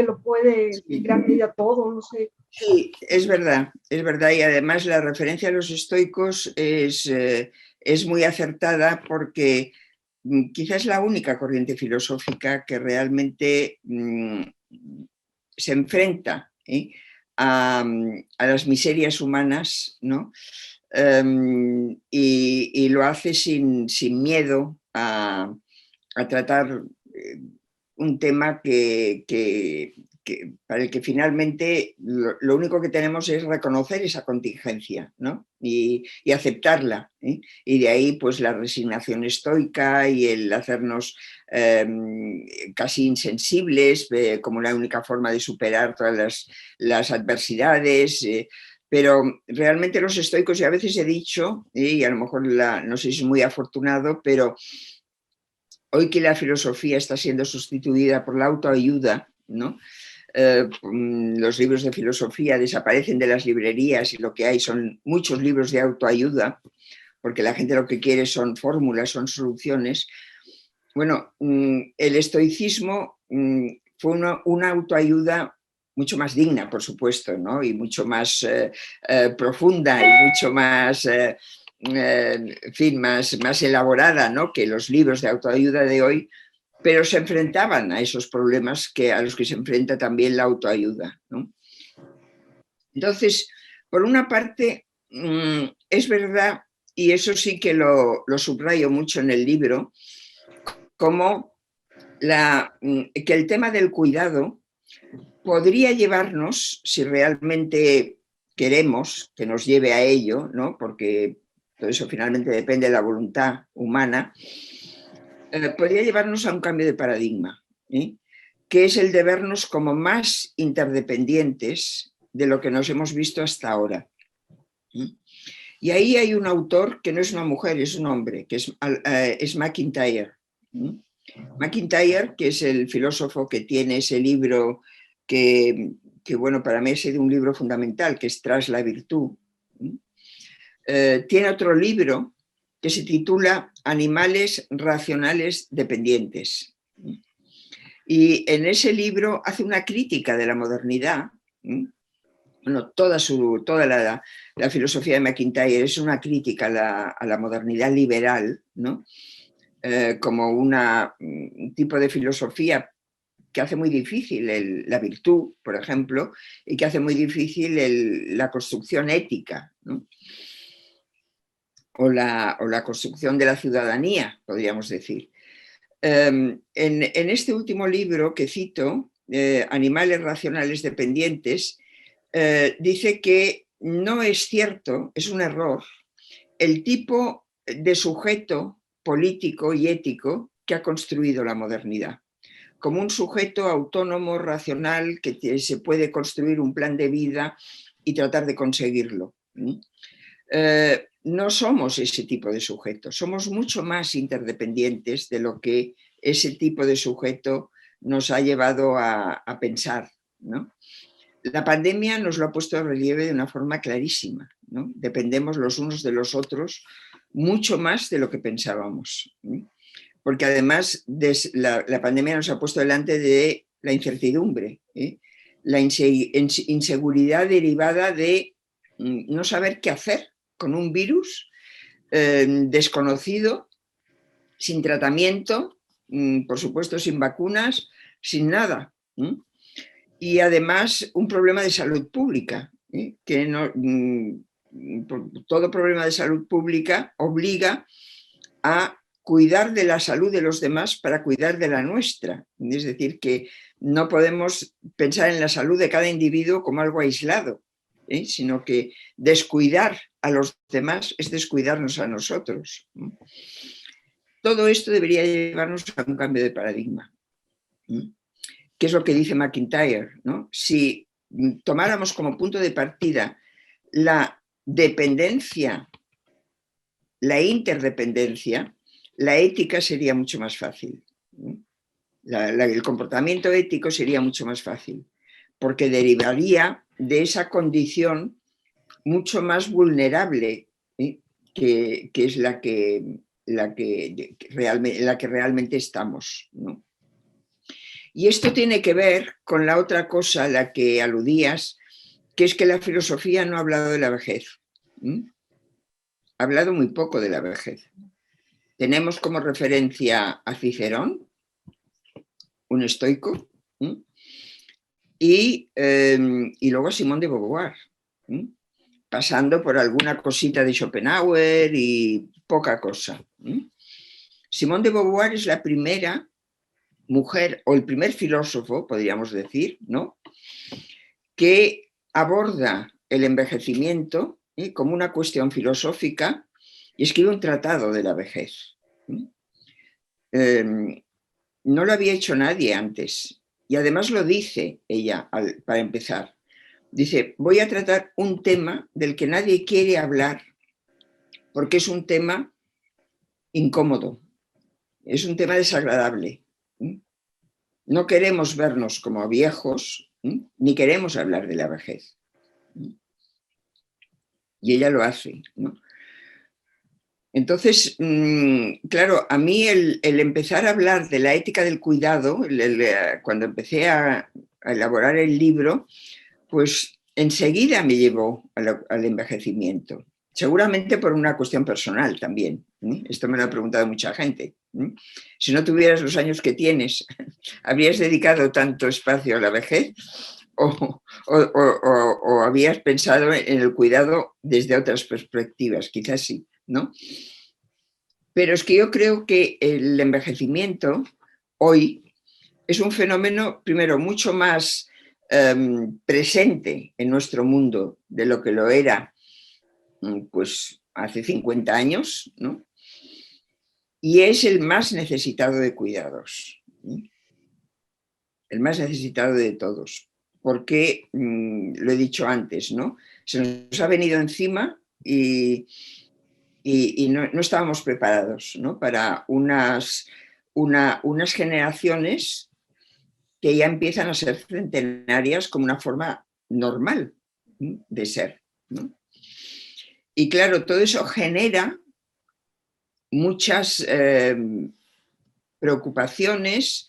lo puede en gran medida todo, no sé. Sí, es verdad, y además la referencia a los estoicos es muy acertada, porque quizás es la única corriente filosófica que realmente se enfrenta a las miserias humanas, ¿no? Y lo hace sin miedo a tratar un tema para el que finalmente lo único que tenemos es reconocer esa contingencia, ¿no? y aceptarla, ¿eh? Y de ahí pues la resignación estoica y el hacernos casi insensibles, como la única forma de superar todas las adversidades. Pero realmente los estoicos, y a veces he dicho, y a lo mejor no sé si es muy afortunado, pero hoy que la filosofía está siendo sustituida por la autoayuda, ¿no? Los libros de filosofía desaparecen de las librerías y lo que hay son muchos libros de autoayuda, porque la gente lo que quiere son fórmulas, son soluciones. Bueno, el estoicismo fue una autoayuda mucho más digna, por supuesto, ¿no? Y mucho más profunda y mucho más, en fin, más elaborada, ¿no? Que los libros de autoayuda de hoy, pero se enfrentaban a esos problemas a los que se enfrenta también la autoayuda, ¿no? Entonces, por una parte, es verdad, y eso sí que lo subrayo mucho en el libro, como que el tema del cuidado podría llevarnos, si realmente queremos que nos lleve a ello, ¿no? Porque todo eso finalmente depende de la voluntad humana, podría llevarnos a un cambio de paradigma, ¿eh? Que es el de vernos como más interdependientes de lo que nos hemos visto hasta ahora. Y ahí hay un autor que no es una mujer, es un hombre, que es MacIntyre. MacIntyre, que es el filósofo que tiene ese libro que bueno, para mí ha sido un libro fundamental, que es Tras la virtud. Tiene otro libro que se titula Animales racionales dependientes. Y en ese libro hace una crítica de la modernidad. Bueno, toda la filosofía de MacIntyre es una crítica a la modernidad liberal, ¿no? Como un tipo de filosofía que hace muy difícil la virtud, por ejemplo, y que hace muy difícil la construcción ética, ¿no? o la construcción de la ciudadanía, podríamos decir. En este último libro que cito, Animales racionales dependientes, dice que no es cierto, es un error, el tipo de sujeto político y ético que ha construido la modernidad, como un sujeto autónomo, racional, que se puede construir un plan de vida y tratar de conseguirlo. No somos ese tipo de sujetos, somos mucho más interdependientes de lo que ese tipo de sujeto nos ha llevado a pensar, ¿no? La pandemia nos lo ha puesto de relieve de una forma clarísima, ¿no? Dependemos los unos de los otros mucho más de lo que pensábamos, ¿no? Porque además la pandemia nos ha puesto delante de la incertidumbre, ¿eh? La inseguridad derivada de no saber qué hacer con un virus desconocido, sin tratamiento, por supuesto sin vacunas, sin nada. Y además un problema de salud pública, que no, todo problema de salud pública obliga a cuidar de la salud de los demás para cuidar de la nuestra. Es decir, que no podemos pensar en la salud de cada individuo como algo aislado, sino que descuidar a los demás es descuidarnos a nosotros. Todo esto debería llevarnos a un cambio de paradigma. ¿Qué es lo que dice McIntyre, ¿no? Si tomáramos como punto de partida la dependencia, la interdependencia, la ética sería mucho más fácil. El comportamiento ético sería mucho más fácil, porque derivaría de esa condición mucho más vulnerable, que es la que realmente estamos, ¿no? Y esto tiene que ver con la otra cosa a la que aludías, que es que la filosofía no ha hablado de la vejez. Ha hablado muy poco de la vejez. Tenemos como referencia a Cicerón, un estoico, y luego a Simone de Beauvoir, pasando por alguna cosita de Schopenhauer y poca cosa. Simone de Beauvoir es la primera mujer, o el primer filósofo, podríamos decir, ¿no?, que aborda el envejecimiento como una cuestión filosófica y escribe un tratado de la vejez. No lo había hecho nadie antes, y además lo dice ella para empezar. Dice, voy a tratar un tema del que nadie quiere hablar porque es un tema incómodo, es un tema desagradable. No queremos vernos como viejos, ni queremos hablar de la vejez. Y ella lo hace, ¿no? Entonces, claro, a mí el empezar a hablar de la ética del cuidado, cuando empecé a elaborar el libro, pues enseguida me llevó al envejecimiento. Seguramente por una cuestión personal también. Esto me lo ha preguntado mucha gente. Si no tuvieras los años que tienes, ¿habrías dedicado tanto espacio a la vejez? ¿O habías pensado en el cuidado desde otras perspectivas? Quizás sí, ¿no? Pero es que yo creo que el envejecimiento hoy es un fenómeno, primero, mucho más presente en nuestro mundo de lo que lo era pues hace 50 años, ¿no? Y es el más necesitado de cuidados, el más necesitado de todos, porque, lo he dicho antes, ¿no?, se nos ha venido encima y no estábamos preparados, ¿no?, para unas generaciones que ya empiezan a ser centenarias como una forma normal de ser, ¿no? Y claro, todo eso genera muchas preocupaciones,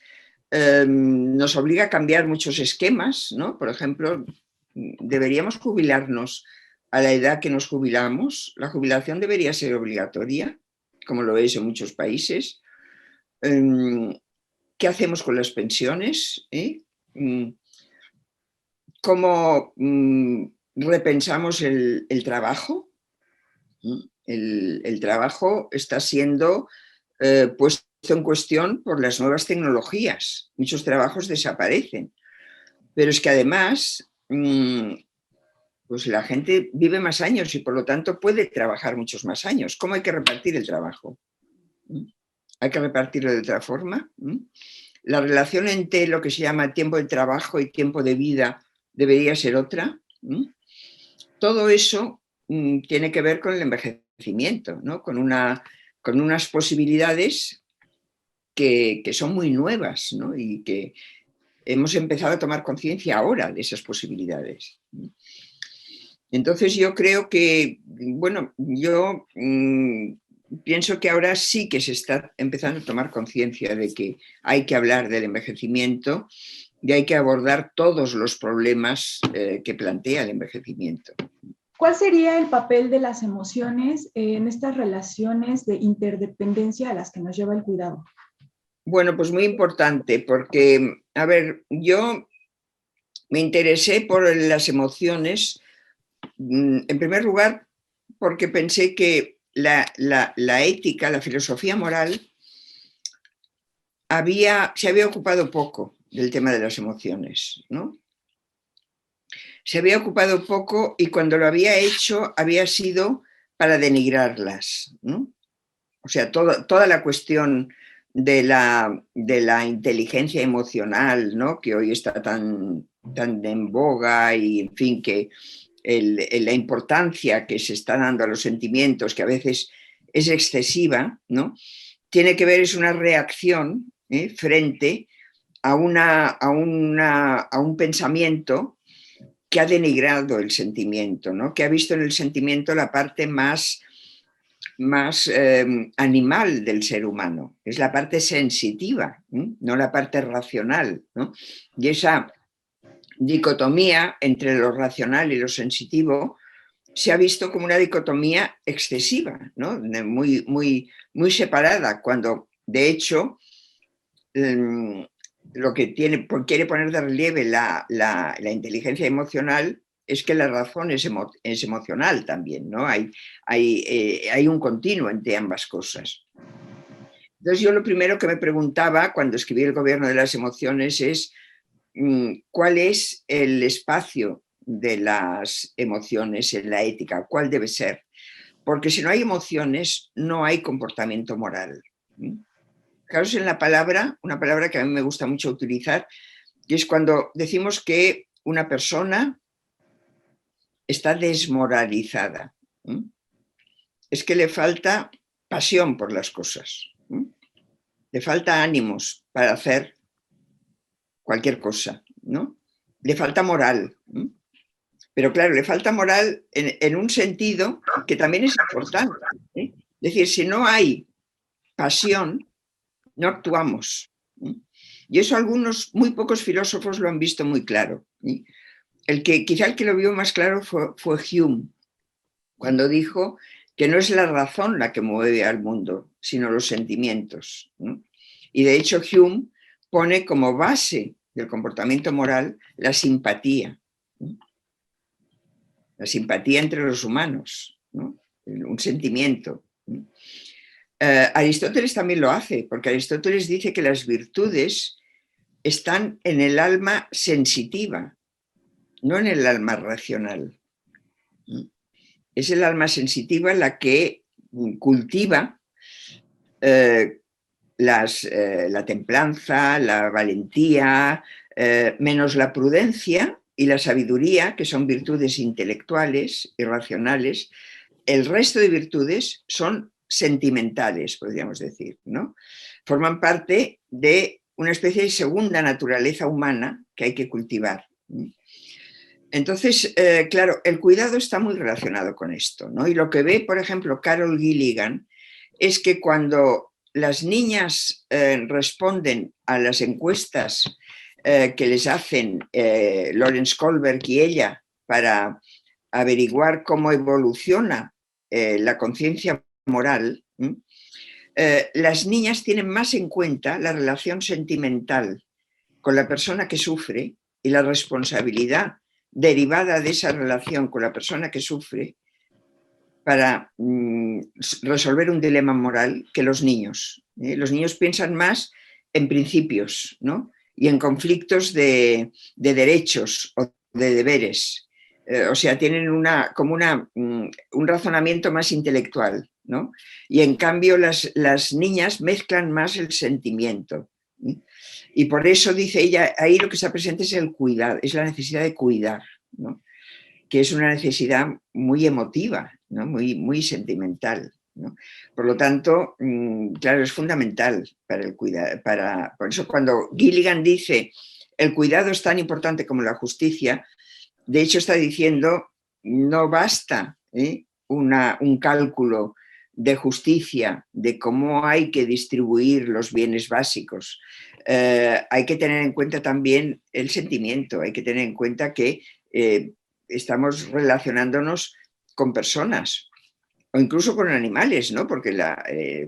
nos obliga a cambiar muchos esquemas, ¿no? Por ejemplo, deberíamos jubilarnos a la edad que nos jubilamos. La jubilación debería ser obligatoria, como lo es en muchos países. ¿Qué hacemos con las pensiones? ¿Cómo repensamos el trabajo? El trabajo está siendo puesto en cuestión por las nuevas tecnologías. Muchos trabajos desaparecen. Pero es que además, pues la gente vive más años y por lo tanto puede trabajar muchos más años. ¿Cómo hay que repartir el trabajo? ¿Hay que repartirlo de otra forma? La relación entre lo que se llama tiempo de trabajo y tiempo de vida debería ser otra. Todo eso tiene que ver con el envejecimiento, ¿no? Con unas posibilidades que son muy nuevas, ¿no? Y que hemos empezado a tomar conciencia ahora de esas posibilidades. Entonces yo creo que, bueno, yo pienso que ahora sí que se está empezando a tomar conciencia de que hay que hablar del envejecimiento y hay que abordar todos los problemas que plantea el envejecimiento. ¿Cuál sería el papel de las emociones en estas relaciones de interdependencia a las que nos lleva el cuidado? Bueno, pues muy importante porque, a ver, yo me interesé por las emociones, en primer lugar, porque pensé que la ética, la filosofía moral, se había ocupado poco del tema de las emociones, ¿no? Se había ocupado poco y cuando lo había hecho había sido para denigrarlas, ¿no? O sea, toda la cuestión de la inteligencia emocional, ¿no? Que hoy está tan en boga y, en fin, que la importancia que se está dando a los sentimientos, que a veces es excesiva, ¿no? Tiene que ver, es una reacción frente a un pensamiento que ha denigrado el sentimiento, ¿no? Que ha visto en el sentimiento la parte más animal del ser humano, es la parte sensitiva, no la parte racional, ¿no? Y esa dicotomía entre lo racional y lo sensitivo se ha visto como una dicotomía excesiva, ¿no? Muy separada, cuando de hecho lo que quiere poner de relieve la inteligencia emocional es que la razón es emocional también, ¿no? Hay un continuo entre ambas cosas. Entonces yo lo primero que me preguntaba cuando escribí El gobierno de las emociones es ¿cuál es el espacio de las emociones en la ética? ¿Cuál debe ser? Porque si no hay emociones, no hay comportamiento moral. Fijaros en la palabra, una palabra que a mí me gusta mucho utilizar, que es cuando decimos que una persona está desmoralizada. Es que le falta pasión por las cosas. Le falta ánimos para hacer cualquier cosa, ¿no? Le falta moral. Pero claro, le falta moral en un sentido que también es importante. Es decir, si no hay pasión, no actuamos. Y eso muy pocos filósofos lo han visto muy claro. Quizá el que lo vio más claro fue Hume, cuando dijo que no es la razón la que mueve al mundo, sino los sentimientos, ¿no? Y de hecho Hume pone como base del comportamiento moral la simpatía, ¿no? La simpatía entre los humanos, ¿no? Un sentimiento. Aristóteles también lo hace, porque Aristóteles dice que las virtudes están en el alma sensitiva, no en el alma racional. Es el alma sensitiva la que cultiva la templanza, la valentía, menos la prudencia y la sabiduría, que son virtudes intelectuales y racionales. El resto de virtudes son sentimentales, podríamos decir, ¿no? Forman parte de una especie de segunda naturaleza humana que hay que cultivar. Entonces, claro, el cuidado está muy relacionado con esto, ¿no? Y lo que ve, por ejemplo, Carol Gilligan, es que cuando las niñas responden a las encuestas que les hacen Lawrence Kohlberg y ella para averiguar cómo evoluciona la conciencia moral, las niñas tienen más en cuenta la relación sentimental con la persona que sufre y la responsabilidad derivada de esa relación con la persona que sufre para resolver un dilema moral que los niños. Los niños piensan más en principios, ¿no? Y en conflictos de derechos o de deberes. O sea, tienen un razonamiento más intelectual, ¿no? Y en cambio las niñas mezclan más el sentimiento. Y por eso, dice ella, ahí lo que está presente es el cuidado, es la necesidad de cuidar, ¿no? Que es una necesidad muy emotiva, ¿no? Muy sentimental. ¿no? Por lo tanto, claro, es fundamental para el cuidado. Por eso cuando Gilligan dice el cuidado es tan importante como la justicia, de hecho está diciendo no basta un cálculo de justicia, de cómo hay que distribuir los bienes básicos. Hay que tener en cuenta también el sentimiento, hay que tener en cuenta que estamos relacionándonos con personas o incluso con animales, ¿no? Porque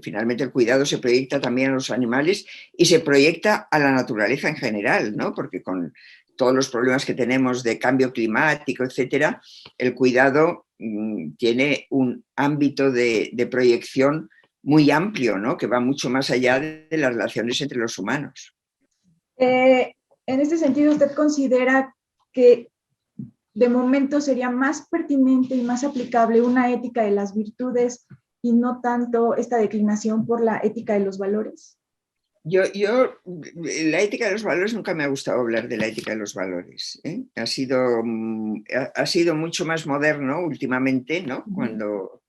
finalmente el cuidado se proyecta también a los animales y se proyecta a la naturaleza en general, ¿no? Porque con todos los problemas que tenemos de cambio climático, etcétera, el cuidado tiene un ámbito de proyección muy amplio, ¿no? Que va mucho más allá de las relaciones entre los humanos. En este sentido, ¿usted considera que de momento sería más pertinente y más aplicable una ética de las virtudes y no tanto esta declinación por la ética de los valores? La ética de los valores, nunca me ha gustado hablar de la ética de los valores. Ha sido mucho más moderno últimamente, ¿no? Cuando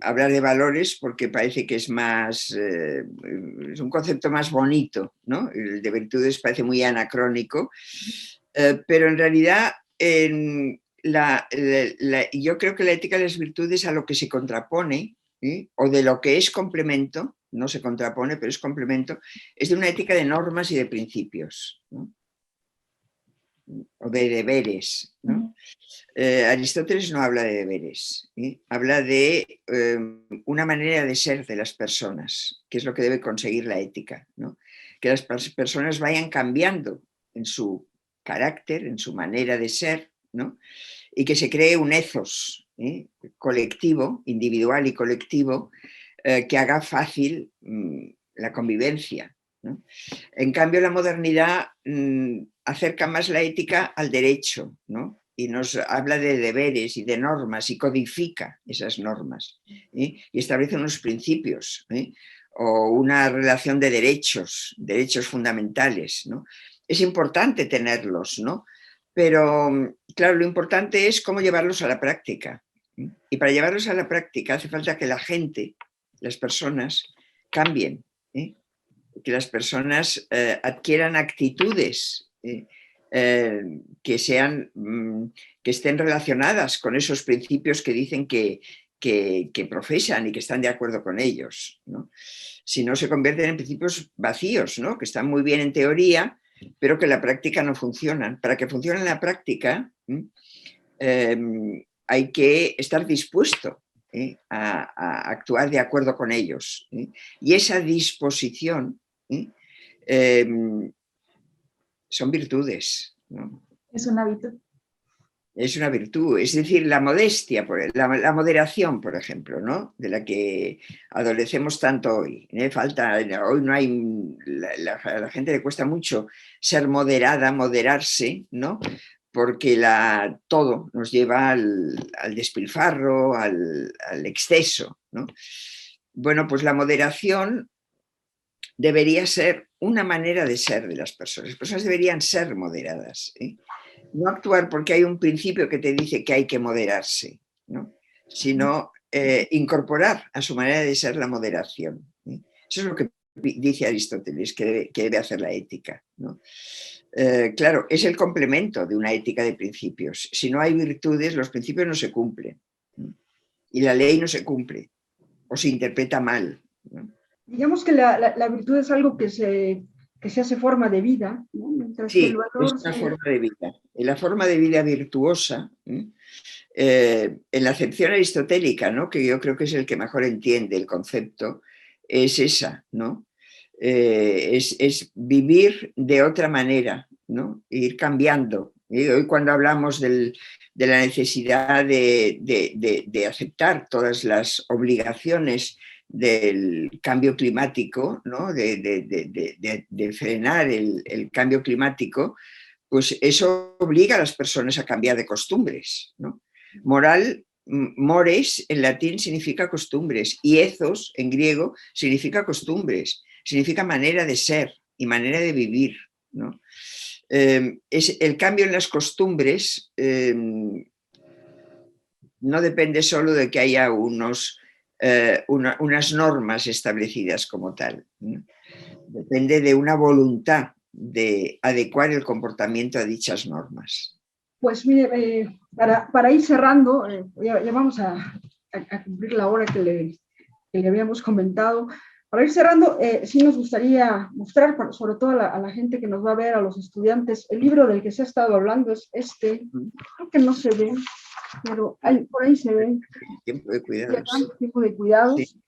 hablar de valores, porque parece que es más, es un concepto más bonito, ¿no? El de virtudes parece muy anacrónico, pero en realidad yo creo que la ética de las virtudes a lo que se contrapone, o de lo que es complemento, no se contrapone, pero es complemento, es de una ética de normas y de principios, ¿no? O de deberes, ¿no? Aristóteles no habla de deberes, habla de una manera de ser de las personas, que es lo que debe conseguir la ética, ¿no? Que las personas vayan cambiando en su carácter, en su manera de ser, ¿no? Y que se cree un ethos colectivo, individual y colectivo, que haga fácil la convivencia, ¿no? En cambio, la modernidad acerca más la ética al derecho, ¿no? Y nos habla de deberes y de normas y codifica esas normas, y establece unos principios, o una relación de derechos fundamentales, ¿no? Es importante tenerlos, ¿no? Pero, claro, lo importante es cómo llevarlos a la práctica. Y para llevarlos a la práctica hace falta que la gente, las personas, cambien, que las personas adquieran actitudes que estén relacionadas con esos principios que dicen que profesan y que están de acuerdo con ellos, ¿no? Si no, se convierten en principios vacíos, ¿no? Que están muy bien en teoría, pero que en la práctica no funcionan. Para que funcione en la práctica hay que estar dispuesto a actuar de acuerdo con ellos. Y esa disposición son virtudes, ¿no? Es un hábito. Es una virtud, es decir, la modestia, la moderación, por ejemplo, ¿no? De la que adolecemos tanto hoy. Hoy no hay, a la gente le cuesta mucho ser moderada, moderarse, ¿no? Porque todo nos lleva al despilfarro, al exceso, ¿no? Bueno, pues la moderación debería ser una manera de ser de las personas. Las personas deberían ser moderadas, no actuar porque hay un principio que te dice que hay que moderarse, ¿no? Sino incorporar a su manera de ser la moderación. Eso es lo que dice Aristóteles que debe hacer la ética, ¿no? Claro, es el complemento de una ética de principios. Si no hay virtudes, los principios no se cumplen, ¿no? Y la ley no se cumple o se interpreta mal, ¿no? Digamos que la virtud es algo que se hace forma de vida, ¿no? Mientras sí, que el valor es una forma de vida. En la forma de vida virtuosa, en la acepción aristotélica, ¿no? Que yo creo que es el que mejor entiende el concepto, es esa, ¿no? Es vivir de otra manera, ¿no? Ir cambiando. Hoy cuando hablamos de la necesidad de aceptar todas las obligaciones del cambio climático, ¿no? de frenar el cambio climático, pues eso obliga a las personas a cambiar de costumbres, ¿no? Mores en latín significa costumbres y ethos en griego significa costumbres, significa manera de ser y manera de vivir, ¿no? Es el cambio en las costumbres no depende solo de que haya unas normas establecidas como tal. Depende de una voluntad de adecuar el comportamiento a dichas normas. Pues mire, para ir cerrando, ya vamos a cumplir la hora que le habíamos comentado. Para ir cerrando, sí nos gustaría mostrar, sobre todo a la gente que nos va a ver, a los estudiantes, el libro del que se ha estado hablando es este. Creo que no se ve, pero por ahí se ve. Tiempo de cuidados. Tiempo de cuidados. Sí.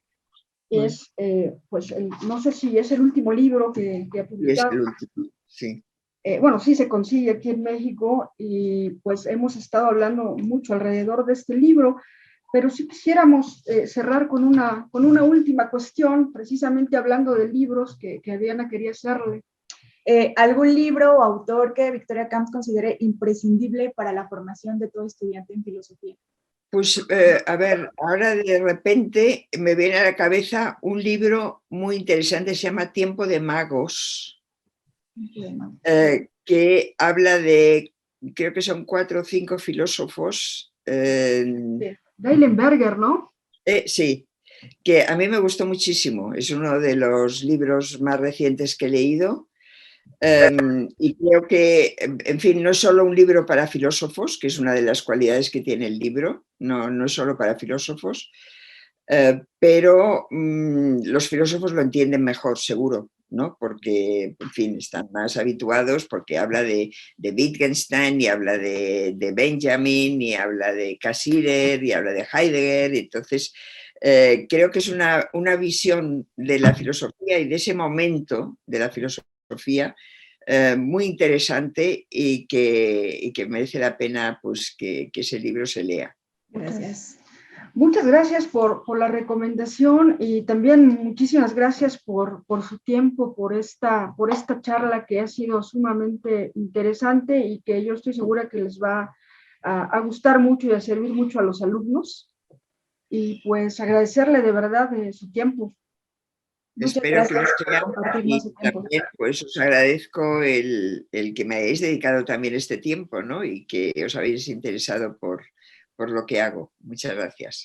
Es, pues, no sé si es el último libro que ha publicado. Es el último, sí. Bueno, sí se consigue aquí en México y pues hemos estado hablando mucho alrededor de este libro, pero si quisiéramos cerrar con una última cuestión, precisamente hablando de libros que Diana quería hacerle. ¿Algún libro o autor que Victoria Camps considere imprescindible para la formación de todo estudiante en filosofía? Pues, a ver, ahora de repente me viene a la cabeza un libro muy interesante, se llama Tiempo de Magos, que habla de, creo que son 4 o 5 filósofos. Weilenberger, ¿no? Sí, que a mí me gustó muchísimo, es uno de los libros más recientes que he leído. Y creo que, en fin, no es solo un libro para filósofos, que es una de las cualidades que tiene el libro, no es solo para filósofos, pero los filósofos lo entienden mejor, seguro, ¿no? Porque, en fin, están más habituados, porque habla de Wittgenstein y habla de Benjamin y habla de Cassirer y habla de Heidegger, entonces creo que es una visión de la filosofía y de ese momento de la filosofía muy interesante y que merece la pena, pues, que ese libro se lea. Gracias. Muchas gracias por la recomendación y también muchísimas gracias por su tiempo, por esta charla que ha sido sumamente interesante y que yo estoy segura que les va a gustar mucho y a servir mucho a los alumnos. Y pues agradecerle de verdad su tiempo. Espero que lo sea, y también pues os agradezco el que me hayáis dedicado también este tiempo, ¿no? Y que os habéis interesado por lo que hago. Muchas gracias.